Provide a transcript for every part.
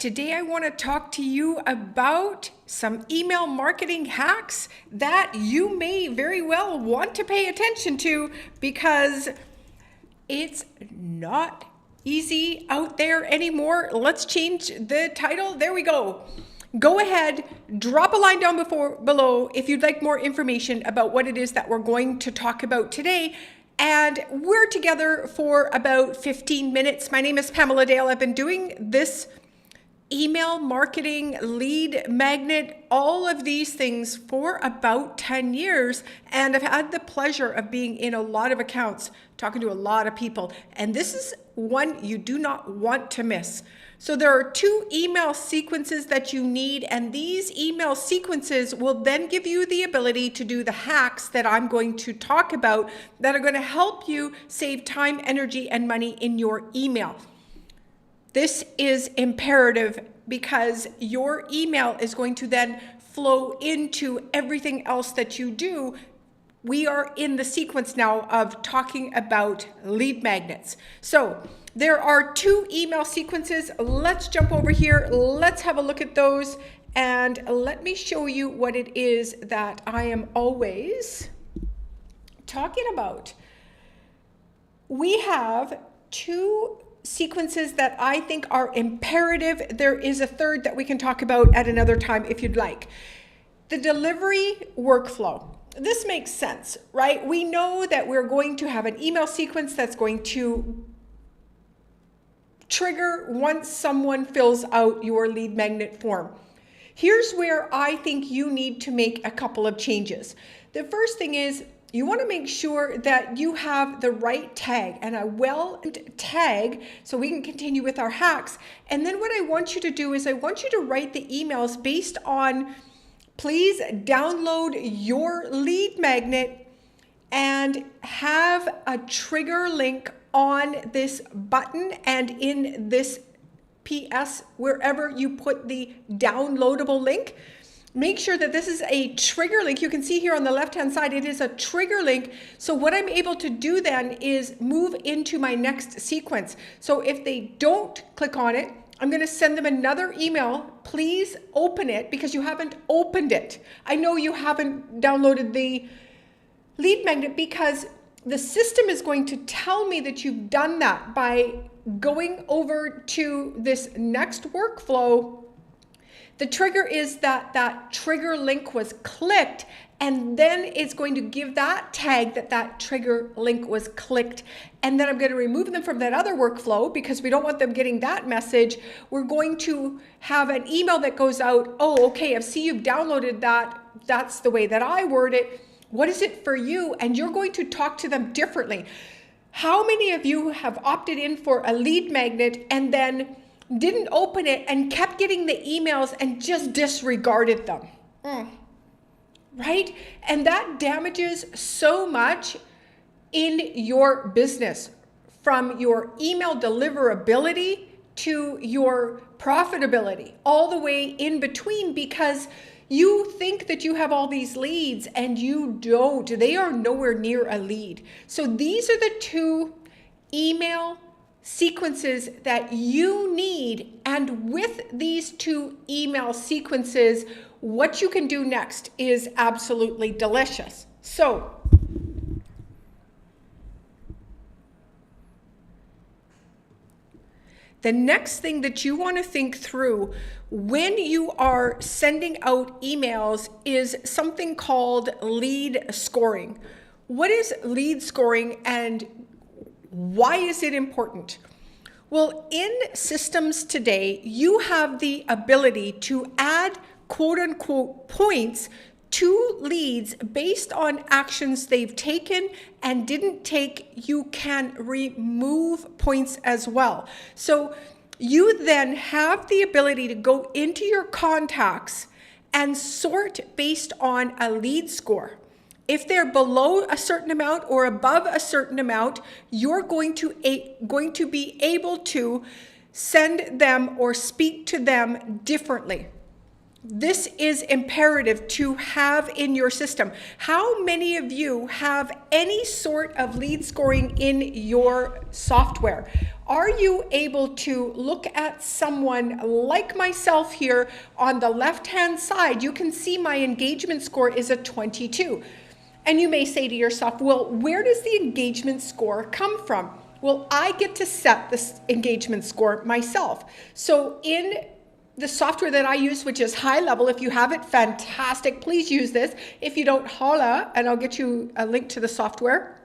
Today I want to talk to you about some email marketing hacks that you may very well want to pay attention to because it's not easy out there anymore. Let's change the title. There we go. Go ahead, drop a line down below if you'd like more information about what it is that we're going to talk about today. And we're together for about 15 minutes. My name is Pamela Dale. I've been doing this email marketing, lead magnet, all of these things for about 10 years. And I've had the pleasure of being in a lot of accounts, talking to a lot of people. And this is one you do not want to miss. So there are 2 email sequences that you need, and these email sequences will then give you the ability to do the hacks that I'm going to talk about that are going to help you save time, energy, and money in your email. This is imperative because your email is going to then flow into everything else that you do. We are in the sequence now of talking about lead magnets. So there are 2 email sequences. Let's jump over here. Let's have a look at those. And let me show you what it is that I am always talking about. We have 2 sequences that I think are imperative. There is a third that we can talk about at another time if you'd like. The delivery workflow. This makes sense, right? We know that we're going to have an email sequence that's going to trigger once someone fills out your lead magnet form. Here's where I think you need to make a couple of changes. The first thing is you want to make sure that you have the right tag and a well tag so we can continue with our hacks. And then what I want you to do is I want you to write the emails based on, please download your lead magnet and have a trigger link on this button and in this PS, wherever you put the downloadable link. Make sure that this is a trigger link. You can see here on the left-hand side, it is a trigger link. So what I'm able to do then is move into my next sequence. So if they don't click on it, I'm going to send them another email. Please open it because you haven't opened it. I know you haven't downloaded the lead magnet because the system is going to tell me that you've done that by going over to this next workflow. The trigger is that that trigger link was clicked, and then it's going to give that tag that that trigger link was clicked. And then I'm going to remove them from that other workflow because we don't want them getting that message. We're going to have an email that goes out, oh, okay, I see you've downloaded that. That's the way that I word it. What is it for you? And you're going to talk to them differently. How many of you have opted in for a lead magnet and then didn't open it and kept getting the emails and just disregarded them? Right? And that damages so much in your business, from your email deliverability to your profitability, all the way in between, because you think that you have all these leads and you don't. They are nowhere near a lead. So these are the 2 email sequences that you need. And with these 2 email sequences, what you can do next is absolutely delicious. So the next thing that you want to think through when you are sending out emails is something called lead scoring. What is lead scoring and why is it important? Well, in systems today, you have the ability to add quote unquote points to leads based on actions they've taken and didn't take. You can remove points as well. So you then have the ability to go into your contacts and sort based on a lead score. If they're below a certain amount or above a certain amount, you're going to be able to send them or speak to them differently. This is imperative to have in your system. How many of you have any sort of lead scoring in your software? are you able to look at someone like myself here on the left-hand side? You can see my engagement score is a 22. And you may say to yourself, well, where does the engagement score come from? Well, I get to set this engagement score myself. So in the software that I use, which is High Level, if you have it, fantastic, please use this. If you don't, holla, and I'll get you a link to the software.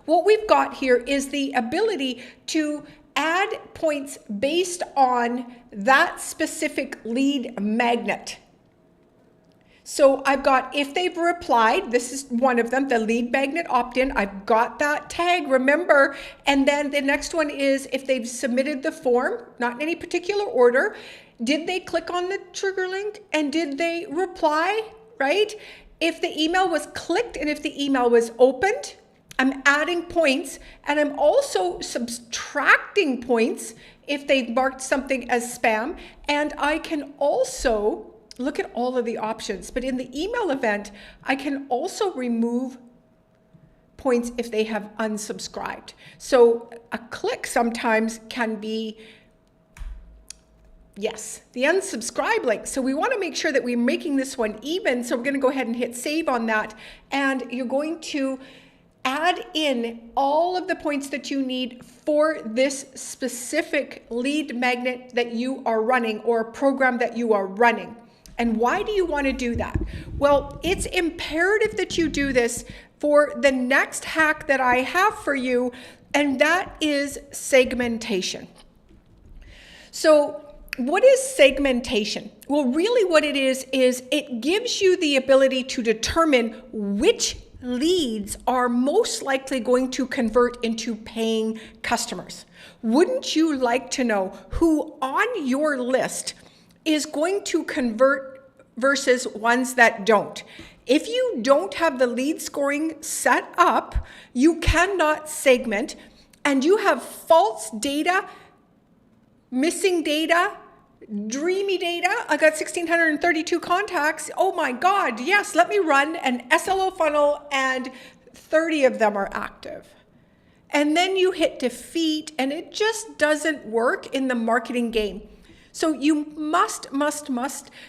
What we've got here is the ability to add points based on that specific lead magnet. So I've got, if they've replied, this is one of them, the lead magnet opt-in, I've got that tag, remember. And then the next one is if they've submitted the form, not in any particular order, did they click on the trigger link and did they reply, right? If the email was clicked and if the email was opened, I'm adding points, and I'm also subtracting points if they've marked something as spam. And I can also look at all of the options, but in the email event, I can also remove points if they have unsubscribed. So a click sometimes can be, yes, the unsubscribe link. So we want to make sure that we're making this one even. So we're going to go ahead and hit save on that. And you're going to add in all of the points that you need for this specific lead magnet that you are running or program that you are running. And why do you want to do that? Well, it's imperative that you do this for the next hack that I have for you, and that is segmentation. So what is segmentation? Well, really what it is it gives you the ability to determine which leads are most likely going to convert into paying customers. Wouldn't you like to know who on your list is going to convert versus ones that don't? If you don't have the lead scoring set up, you cannot segment, and you have false data, missing data, dreamy data. I got 1,632 contacts. Oh my God, yes, let me run an SLO funnel and 30 of them are active. And then you hit defeat and it just doesn't work in the marketing game. So you must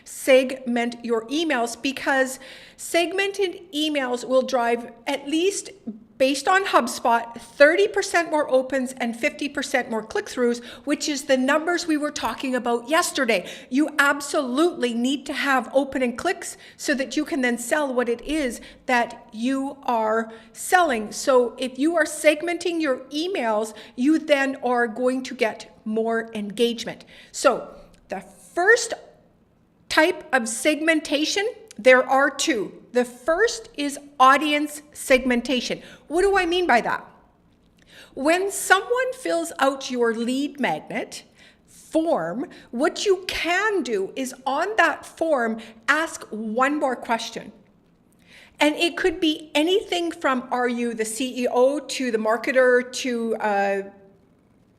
segment your emails, because segmented emails will drive, at least based on HubSpot, 30% more opens and 50% more click-throughs, which is the numbers we were talking about yesterday. You absolutely need to have open and clicks so that you can then sell what it is that you are selling. So if you are segmenting your emails, you then are going to get more engagement. So the first type of segmentation, there are two. The first is audience segmentation. What do I mean by that? When someone fills out your lead magnet form, what you can do is on that form, ask one more question. And it could be anything from, are you the CEO to the marketer to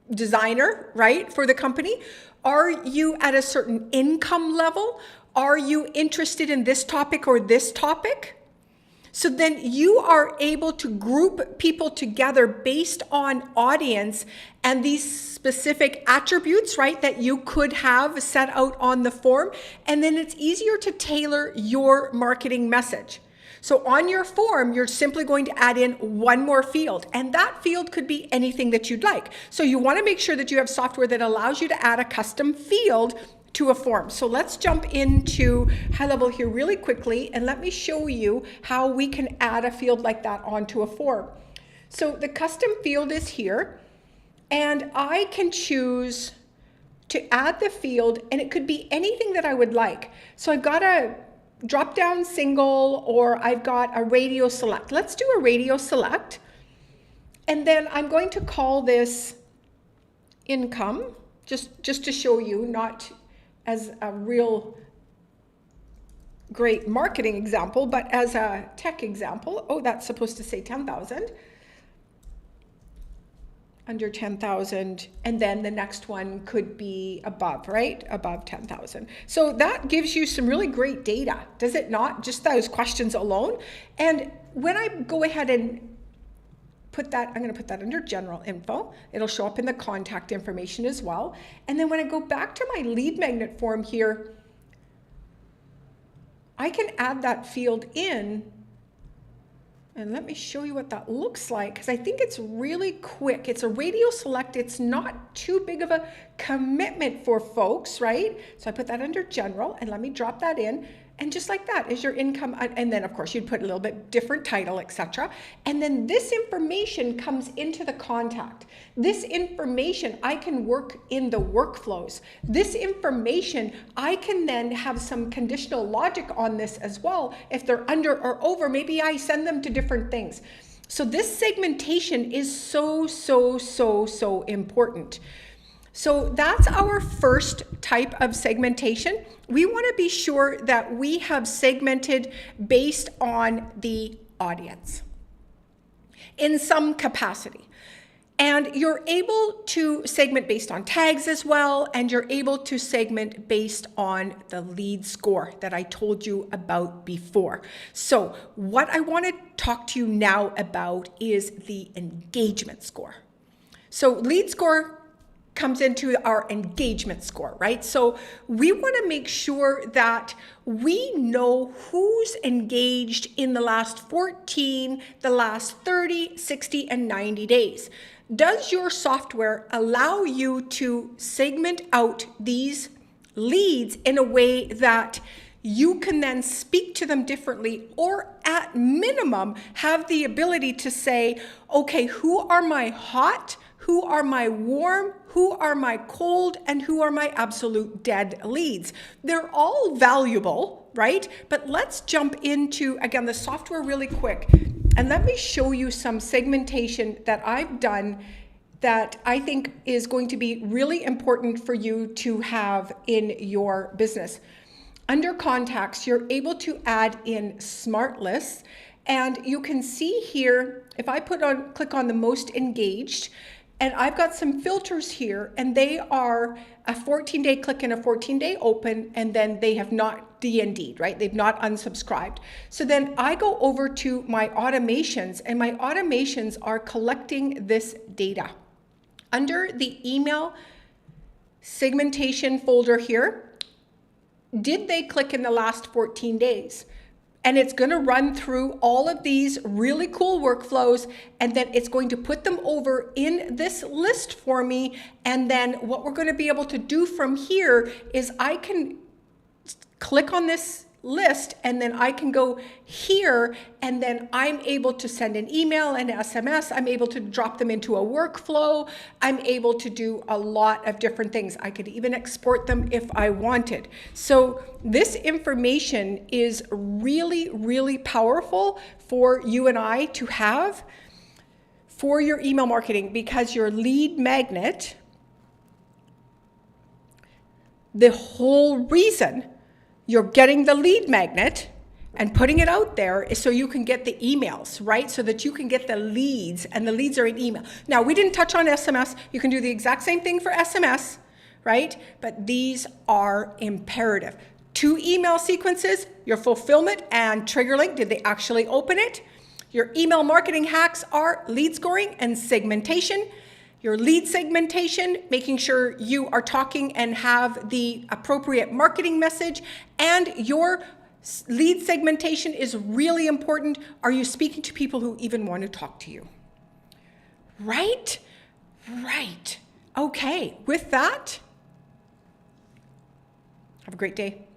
designer, right, for the company? Are you at a certain income level? Are you interested in this topic or this topic? So then you are able to group people together based on audience and these specific attributes, right, that you could have set out on the form. And then it's easier to tailor your marketing message. So on your form, you're simply going to add in one more field, and that field could be anything that you'd like. So you want to make sure that you have software that allows you to add a custom field to a form. So let's jump into High Level here really quickly, and let me show you how we can add a field like that onto a form. So the custom field is here, and I can choose to add the field, and it could be anything that I would like. So I've got a drop down single, or I've got a radio select. Let's do a radio select. And then I'm going to call this income, just to show you, not as a real great marketing example, but as a tech example. Oh, that's supposed to say 10,000. Under 10,000, and then the next one could be above, right? Above 10,000. So that gives you some really great data, does it not? Just those questions alone. And when I go ahead and put that, I'm going to put that under general info. It'll show up in the contact information as well. And then when I go back to my lead magnet form here, I can add that field in. And let me show you what that looks like, because I think it's really quick. It's a radio select. It's not too big of a commitment for folks, right? So I put that under general, and let me drop that in. And just like that is your income. And then of course you'd put a little bit different title, etc. And then this information comes into the contact. This information I can work in the workflows. This information I can then have some conditional logic on this as well. If they're under or over, maybe I send them to different things. So this segmentation is so important. So that's our first type of segmentation. We want to be sure that we have segmented based on the audience in some capacity. And you're able to segment based on tags as well, and you're able to segment based on the lead score that I told you about before. So what I want to talk to you now about is the engagement score. So lead score comes into our engagement score, right? So we want to make sure that we know who's engaged in the last 14, the last 30, 60, and 90 days. Does your software allow you to segment out these leads in a way that you can then speak to them differently, or at minimum have the ability to say, okay, who are my hot, who are my warm, who are my cold, and who are my absolute dead leads? They're all valuable, right? But let's jump into, again, the software really quick. And let me show you some segmentation that I've done that I think is going to be really important for you to have in your business. Under contacts, you're able to add in smart lists. And you can see here, if I click on the most engaged, and I've got some filters here, and they are a 14-day click and a 14-day open, and then they have not DND'd, right? They've not unsubscribed. So then I go over to my automations, and my automations are collecting this data. Under the email segmentation folder here, did they click in the last 14 days? And it's going to run through all of these really cool workflows, and then it's going to put them over in this list for me. And then what we're going to be able to do from here is I can click on this list, and then I can go here, and then I'm able to send an email and SMS. I'm able to drop them into a workflow. I'm able to do a lot of different things. I could even export them if I wanted. So this information is really, really powerful for you and I to have for your email marketing, because your lead magnet, the whole reason you're getting the lead magnet and putting it out there is so you can get the emails, right? So that you can get the leads, and the leads are in email. Now, we didn't touch on SMS. You can do the exact same thing for SMS, right? But these are imperative. 2 email sequences, your fulfillment and trigger link. Did they actually open it? Your email marketing hacks are lead scoring and segmentation. Your lead segmentation, making sure you are talking and have the appropriate marketing message. And your lead segmentation is really important. Are you speaking to people who even want to talk to you? Right? Right. Okay, with that, have a great day.